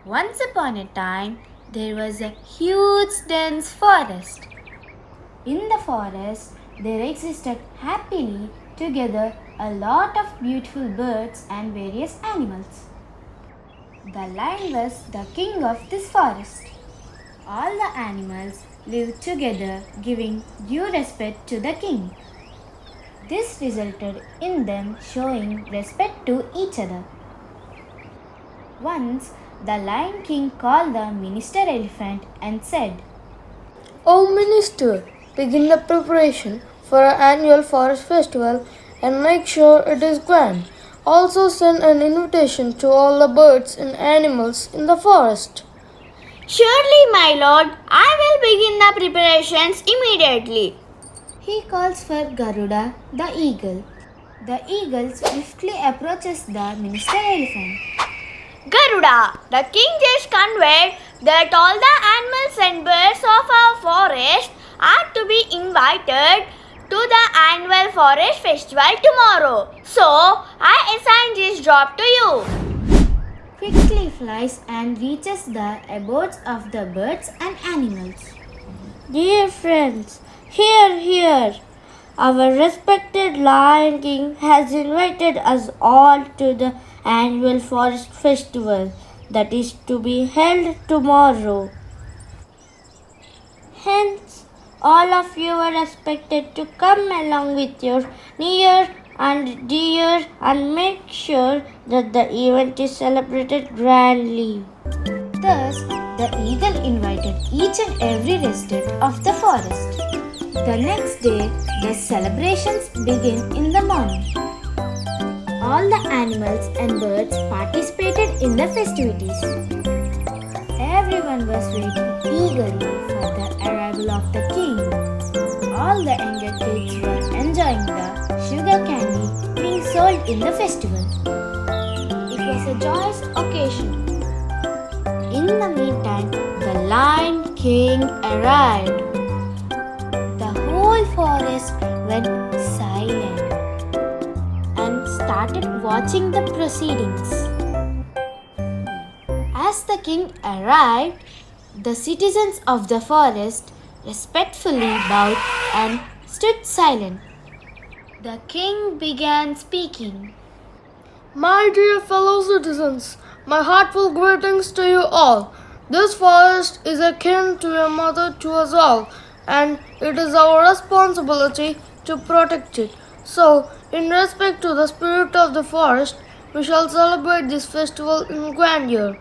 Once upon a time, there was a huge dense forest. In the forest, there existed happily together a lot of beautiful birds and various animals. The lion was the king of this forest. All the animals lived together, giving due respect to the king. This resulted in them showing respect to each other. Once, the Lion King called the minister elephant and said, "O Minister, begin the preparation for our annual forest festival and make sure it is grand. Also send an invitation to all the birds and animals in the forest." "Surely, my lord, I will begin the preparations immediately." He calls for Garuda, the eagle. The eagle swiftly approaches the minister elephant. "Garuda, the king just conveyed that all the animals and birds of our forest are to be invited to the annual forest festival tomorrow. So, I assign this job to you." Quickly flies and reaches the abodes of the birds and animals. Dear friends, hear. Our respected Lion King has invited us all to the annual forest festival that is to be held tomorrow. Hence, all of you are expected to come along with your near and dear and make sure that the event is celebrated grandly. Thus, the eagle invited each and every resident of the forest. The next day, the celebrations begin in the morning. All the animals and birds participated in the festivities. Everyone was waiting eagerly for the arrival of the king. All the younger kids were enjoying the sugar candy being sold in the festival. It was a joyous occasion. In the meantime, the Lion King arrived. The whole forest went silent and started watching the proceedings. As the king arrived, the citizens of the forest respectfully bowed and stood silent. The king began speaking. My dear fellow citizens, my heartful greetings to you all. This forest is akin to a mother to us all, and it is our responsibility to protect it. So, in respect to the spirit of the forest, we shall celebrate this festival in grandeur.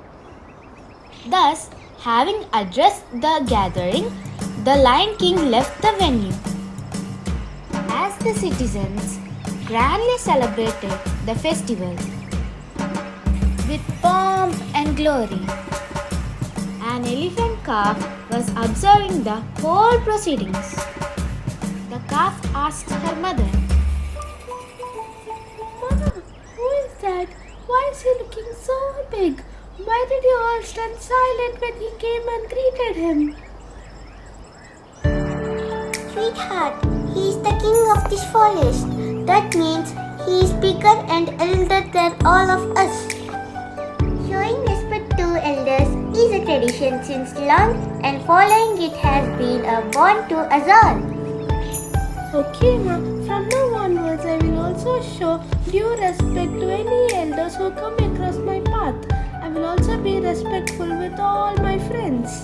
Thus, having addressed the gathering, the Lion King left the venue. As the citizens grandly celebrated the festival with pomp and glory, an elephant calf was observing the whole proceedings. The calf asked her mother, "Mama, who is that? Why is he looking so big? Why did you all stand silent when he came and greeted him?" "Sweetheart, he is the king of this forest. That means he is bigger and elder than all of us. Showing respect to elders is a tradition since long, and following it has been a bond to us all." Okay, ma. From now onwards, I will also show due respect to any elders who come across my path. I will also be respectful with all my friends.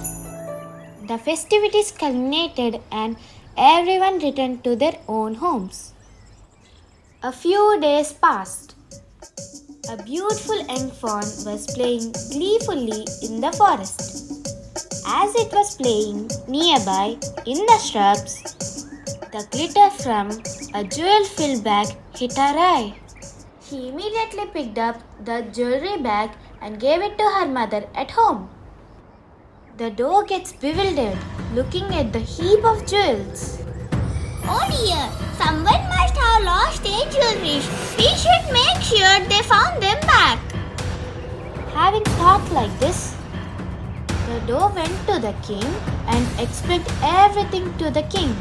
The festivities culminated and everyone returned to their own homes. A few days passed. A beautiful young fawn was playing gleefully in the forest. As it was playing nearby in the shrubs, the glitter from a jewel-filled bag hit her eye. She immediately picked up the jewelry bag and gave it to her mother at home. The doe gets bewildered, looking at the heap of jewels. "Oh dear, someone must have lost their jewelry. We should make sure they found them back." Having thought like this, the doe went to the king and explained everything to the king.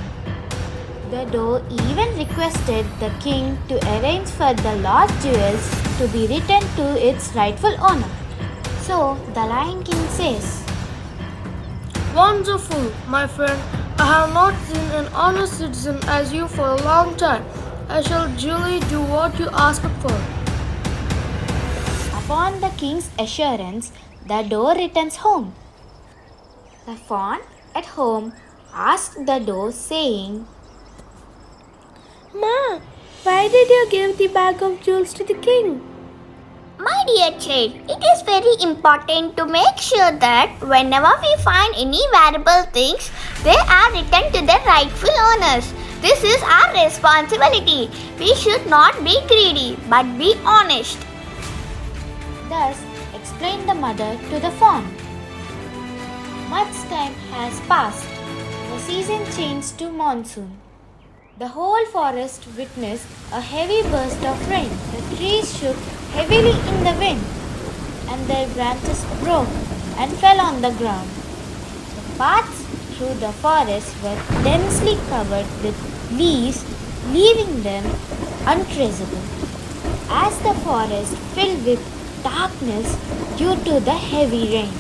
The doe even requested the king to arrange for the lost jewels to be returned to its rightful owner. So the Lion King says, Wonderful, my friend. I have not seen an honest citizen as you for a long time. I shall duly do what you ask for. Upon the king's assurance, the doe returns home. The fawn at home asked the doe, saying, Ma, why did you give the bag of jewels to the king? My dear child, it is very important to make sure that whenever we find any valuable things, they are returned to their rightful owners. This is our responsibility. We should not be greedy, but be honest. Thus explained the mother to the fawn. Much time has passed. The season changed to monsoon. The whole forest witnessed a heavy burst of rain. The trees shook heavily in the wind, and their branches broke and fell on the ground. The paths through the forest were densely covered with leaves, leaving them untraceable. As the forest filled with darkness due to the heavy rain,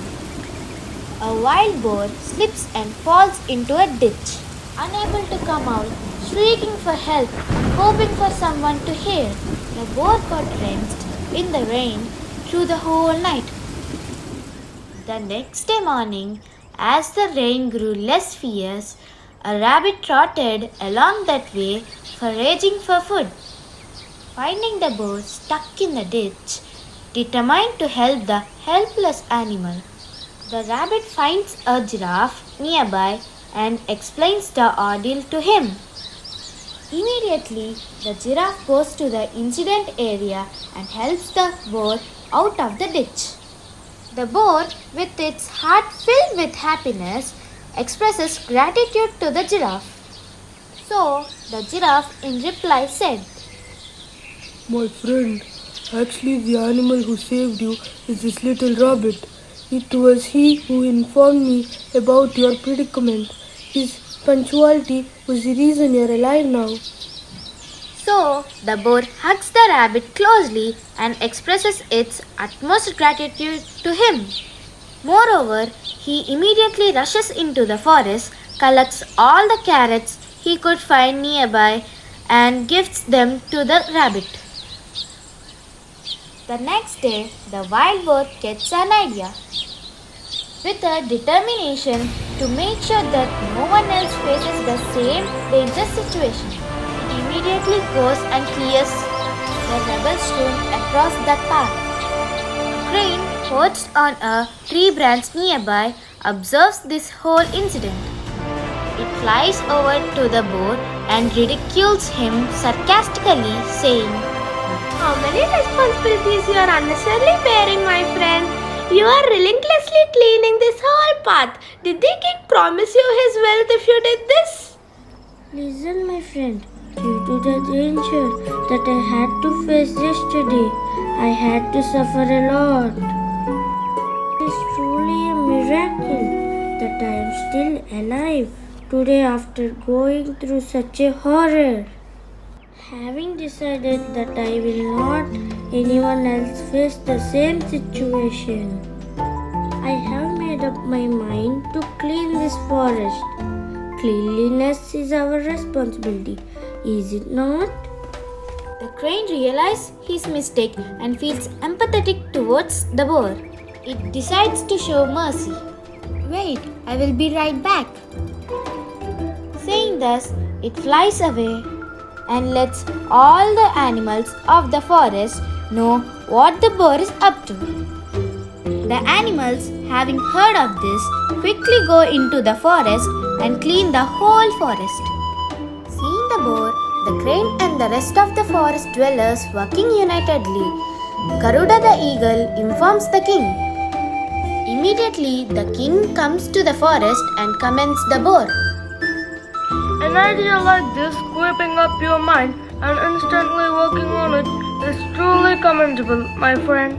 a wild boar slips and falls into a ditch. Unable to come out, shrieking for help, hoping for someone to hear, the boar got drenched in the rain through the whole night. The next day morning, as the rain grew less fierce, a rabbit trotted along that way, foraging for food. Finding the boar stuck in the ditch, determined to help the helpless animal, the rabbit finds a giraffe nearby and explains the ordeal to him. Immediately, the giraffe goes to the incident area and helps the boar out of the ditch. The boar, with its heart filled with happiness, expresses gratitude to the giraffe. So, the giraffe in reply said, My friend, actually the animal who saved you is this little rabbit. It was he who informed me about your predicament. His punctuality was the reason you're alive now. So, the boar hugs the rabbit closely and expresses its utmost gratitude to him. Moreover, he immediately rushes into the forest, collects all the carrots he could find nearby, and gives them to the rabbit. The next day, the wild boar gets an idea. With a determination to make sure that no one else faces the same dangerous situation, it immediately goes and clears the rebel's room across that path. A crane perched on a tree branch nearby observes this whole incident. It flies over to the boar and ridicules him sarcastically, saying, How many responsibilities you are unnecessarily bearing, my friend? You are relentlessly cleaning this whole path. Did the king promise you his wealth if you did this? Listen, my friend, due to the danger that I had to face yesterday, I had to suffer a lot. It is truly a miracle that I am still alive today after going through such a horror. Having decided that I will not anyone else face the same situation, I have made up my mind to clean this forest. Cleanliness is our responsibility, is it not? The crane realizes his mistake and feels empathetic towards the boar. It decides to show mercy. Wait, I will be right back. Saying thus, it flies away and lets all the animals of the forest know what the boar is up to. The animals, having heard of this, quickly go into the forest and clean the whole forest. Seeing the boar, the crane and the rest of the forest dwellers working unitedly, Garuda the eagle informs the king. Immediately, the king comes to the forest and commends the boar. An idea like this, whipping up your mind and instantly working on it, is truly commendable, my friend.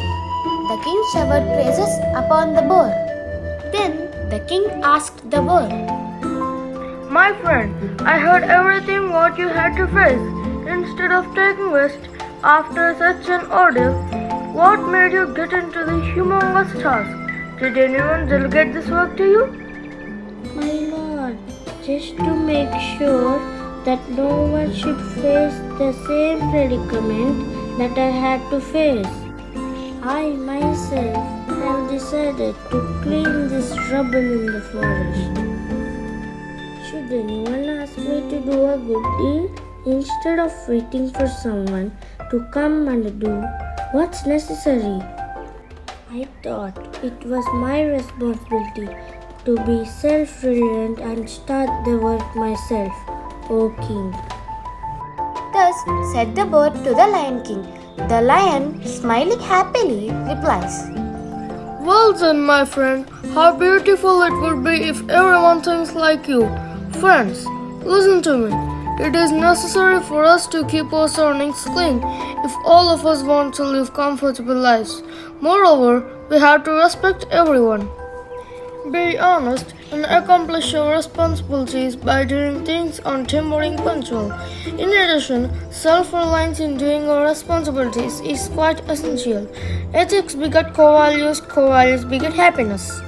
The king showered praises upon the boar. Then the king asked the boar, My friend, I heard everything what you had to face. Instead of taking rest after such an ordeal, What made you get into the humongous task? Did anyone delegate this work to you? My lord, just to make sure that no one should face the same predicament that I had to face. I myself have decided to clean this rubble in the forest. Should anyone ask me to do a good deed, instead of waiting for someone to come and do what's necessary, I thought it was my responsibility to be self-reliant and start the work myself, O King. Thus said the bird to the Lion King. The lion, smiling happily, replies, Well then, my friend, how beautiful it would be if everyone thinks like you. Friends, listen to me. It is necessary for us to keep our surroundings clean if all of us want to live comfortable lives. Moreover, we have to respect everyone. Be honest and accomplish your responsibilities by doing things on time or being punctual. In addition, self-reliance in doing our responsibilities is quite essential. Ethics beget co-values beget happiness.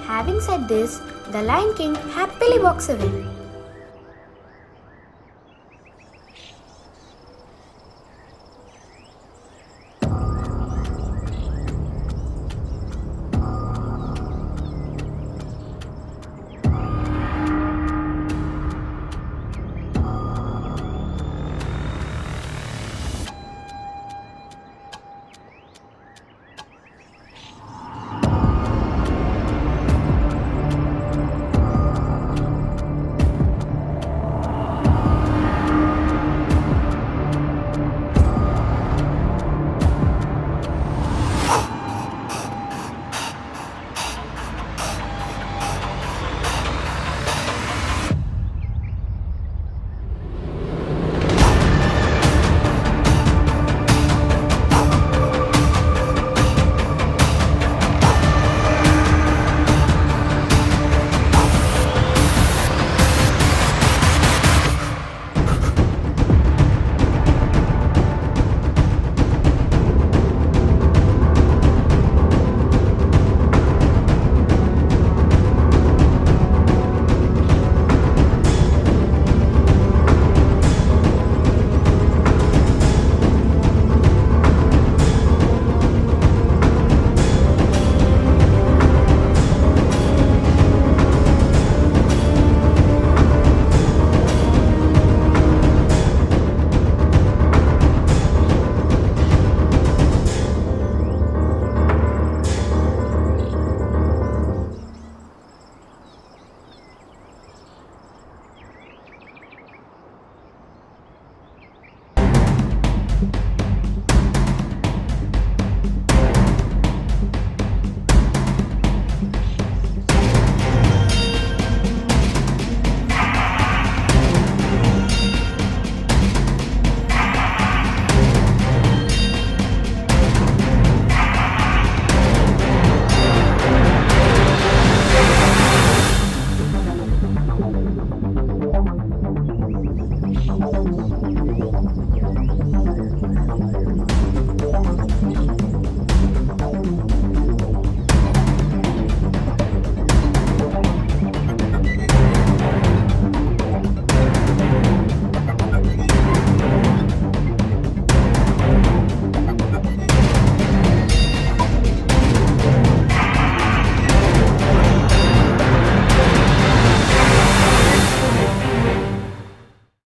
Having said this, the Lion King happily walks away.